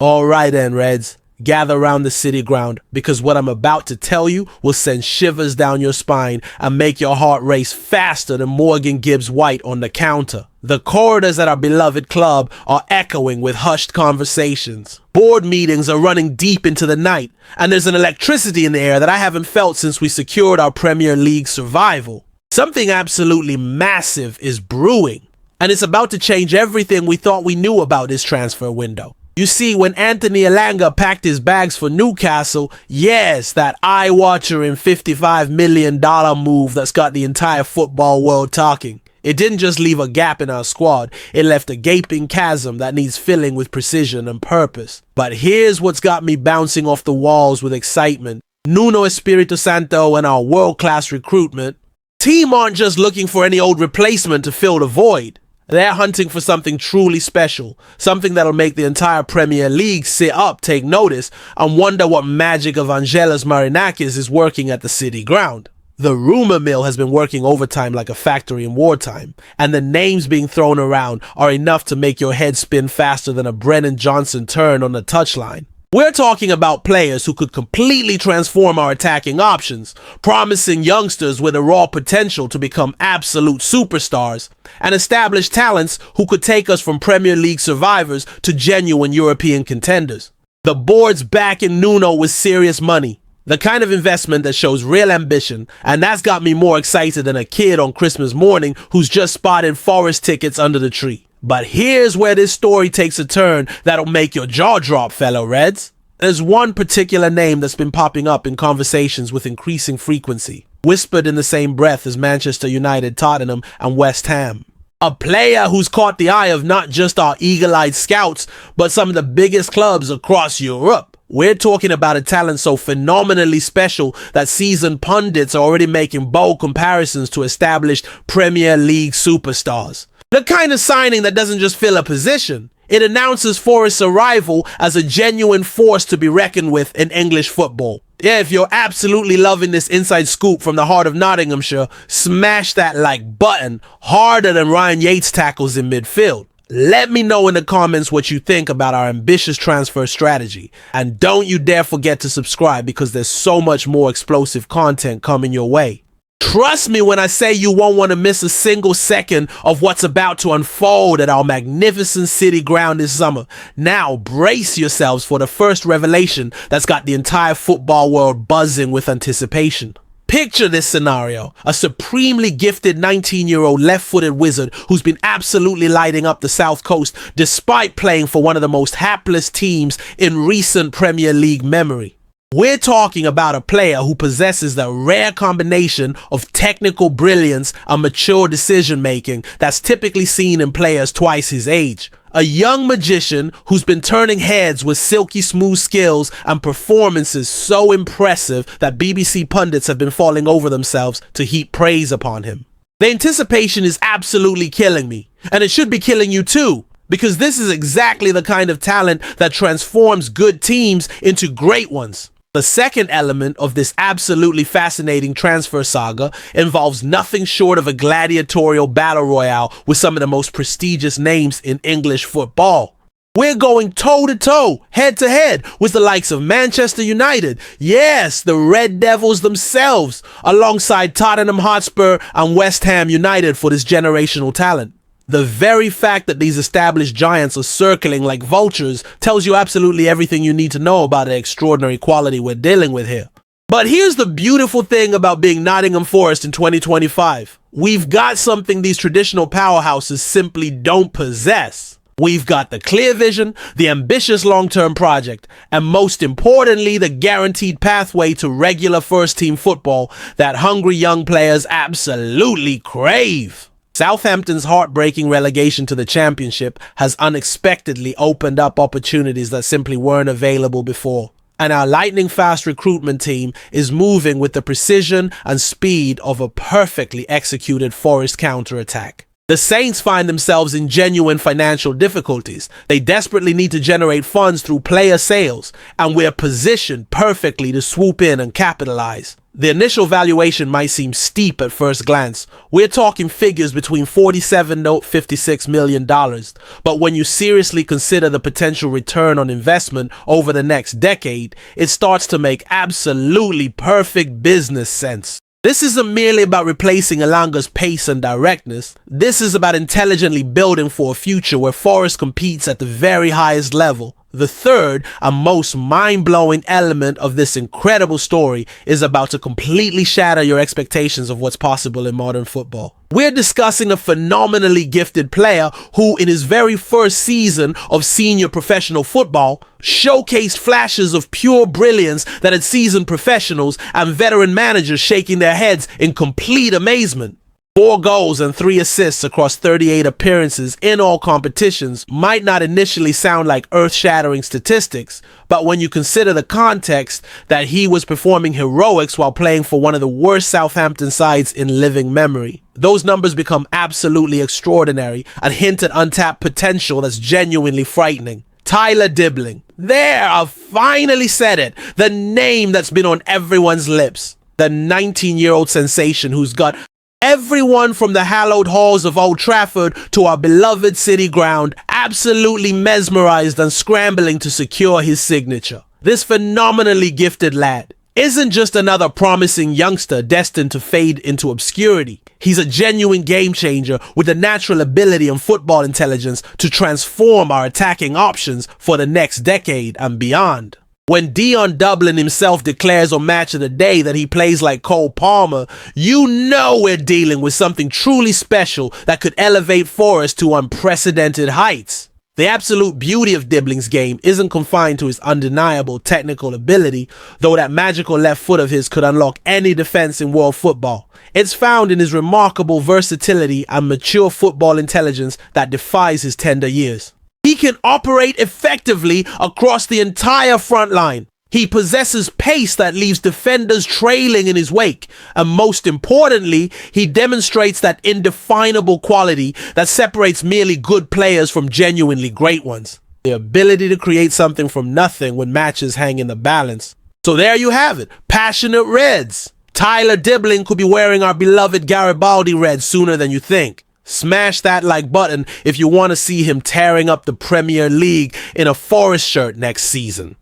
Alright then, Reds. Gather round the city ground, because what I'm about to tell you will send shivers down your spine and make your heart race faster than Morgan Gibbs White on the counter. The corridors at our beloved club are echoing with hushed conversations. Board meetings are running deep into the night, and there's an electricity in the air that I haven't felt since we secured our Premier League survival. Something absolutely massive is brewing, and it's about to change everything we thought we knew about this transfer window. You see, when Anthony Elanga packed his bags for Newcastle, yes, that eye-watering $55 million move that's got the entire football world talking. It didn't just leave a gap in our squad, it left a gaping chasm that needs filling with precision and purpose. But here's what's got me bouncing off the walls with excitement. Nuno Espirito Santo and our world-class recruitment. Team aren't just looking for any old replacement to fill the void. They're hunting for something truly special, something that'll make the entire Premier League sit up, take notice, and wonder what magic of Angelos Marinakis is working at the city ground. The rumor mill has been working overtime like a factory in wartime, and the names being thrown around are enough to make your head spin faster than a Brennan Johnson turn on the touchline. We're talking about players who could completely transform our attacking options, promising youngsters with a raw potential to become absolute superstars, and established talents who could take us from Premier League survivors to genuine European contenders. The board's backing Nuno with serious money, the kind of investment that shows real ambition, and that's got me more excited than a kid on Christmas morning who's just spotted Forest tickets under the tree. But here's where this story takes a turn that'll make your jaw drop, fellow Reds. There's one particular name that's been popping up in conversations with increasing frequency, whispered in the same breath as Manchester United, Tottenham, and West Ham. A player who's caught the eye of not just our eagle-eyed scouts, but some of the biggest clubs across Europe. We're talking about a talent so phenomenally special that seasoned pundits are already making bold comparisons to established Premier League superstars. The kind of signing that doesn't just fill a position, it announces Forest's arrival as a genuine force to be reckoned with in English football. Yeah, if you're absolutely loving this inside scoop from the heart of Nottinghamshire, smash that like button harder than Ryan Yates tackles in midfield. Let me know in the comments what you think about our ambitious transfer strategy. And don't you dare forget to subscribe, because there's so much more explosive content coming your way. Trust me when I say you won't want to miss a single second of what's about to unfold at our magnificent city ground this summer. Now brace yourselves for the first revelation that's got the entire football world buzzing with anticipation. Picture this scenario: a supremely gifted 19-year-old left-footed wizard who's been absolutely lighting up the South Coast despite playing for one of the most hapless teams in recent Premier League memory. We're talking about a player who possesses the rare combination of technical brilliance and mature decision-making that's typically seen in players twice his age. A young magician who's been turning heads with silky smooth skills and performances so impressive that BBC pundits have been falling over themselves to heap praise upon him. The anticipation is absolutely killing me, and it should be killing you too, because this is exactly the kind of talent that transforms good teams into great ones. The second element of this absolutely fascinating transfer saga involves nothing short of a gladiatorial battle royale with some of the most prestigious names in English football. We're going toe-to-toe, head-to-head with the likes of Manchester United, yes, the Red Devils themselves, alongside Tottenham Hotspur and West Ham United for this generational talent. The very fact that these established giants are circling like vultures tells you absolutely everything you need to know about the extraordinary quality we're dealing with here. But here's the beautiful thing about being Nottingham Forest in 2025. We've got something these traditional powerhouses simply don't possess. We've got the clear vision, the ambitious long-term project, and most importantly, the guaranteed pathway to regular first-team football that hungry young players absolutely crave. Southampton's heartbreaking relegation to the Championship has unexpectedly opened up opportunities that simply weren't available before. And our lightning-fast recruitment team is moving with the precision and speed of a perfectly executed Forest counter-attack. The Saints find themselves in genuine financial difficulties. They desperately need to generate funds through player sales, and we're positioned perfectly to swoop in and capitalize. The initial valuation might seem steep at first glance. We're talking figures between $47 to $56 million. But when you seriously consider the potential return on investment over the next decade, it starts to make absolutely perfect business sense. This isn't merely about replacing Elanga's pace and directness. This is about intelligently building for a future where Forest competes at the very highest level. The third and most mind-blowing element of this incredible story is about to completely shatter your expectations of what's possible in modern football. We're discussing a phenomenally gifted player who, in his very first season of senior professional football, showcased flashes of pure brilliance that had seasoned professionals and veteran managers shaking their heads in complete amazement. 4 goals and 3 assists across 38 appearances in all competitions might not initially sound like earth-shattering statistics, but when you consider the context that he was performing heroics while playing for one of the worst Southampton sides in living memory, those numbers become absolutely extraordinary and hint at untapped potential that's genuinely frightening. Tyler Dibbling. There, I've finally said it. The name that's been on everyone's lips. The 19-year-old sensation who's got everyone from the hallowed halls of Old Trafford to our beloved City Ground absolutely mesmerized and scrambling to secure his signature. This phenomenally gifted lad isn't just another promising youngster destined to fade into obscurity. He's a genuine game changer with the natural ability and football intelligence to transform our attacking options for the next decade and beyond. When Dion Dublin himself declares on Match of the Day that he plays like Cole Palmer, you know we're dealing with something truly special that could elevate Forest to unprecedented heights. The absolute beauty of Dibbling's game isn't confined to his undeniable technical ability, though that magical left foot of his could unlock any defense in world football. It's found in his remarkable versatility and mature football intelligence that defies his tender years. He can operate effectively across the entire front line. He possesses pace that leaves defenders trailing in his wake. And most importantly, he demonstrates that indefinable quality that separates merely good players from genuinely great ones. The ability to create something from nothing when matches hang in the balance. So there you have it. Passionate Reds. Tyler Dibbling could be wearing our beloved Garibaldi red sooner than you think. Smash that like button if you want to see him tearing up the Premier League in a Forest shirt next season.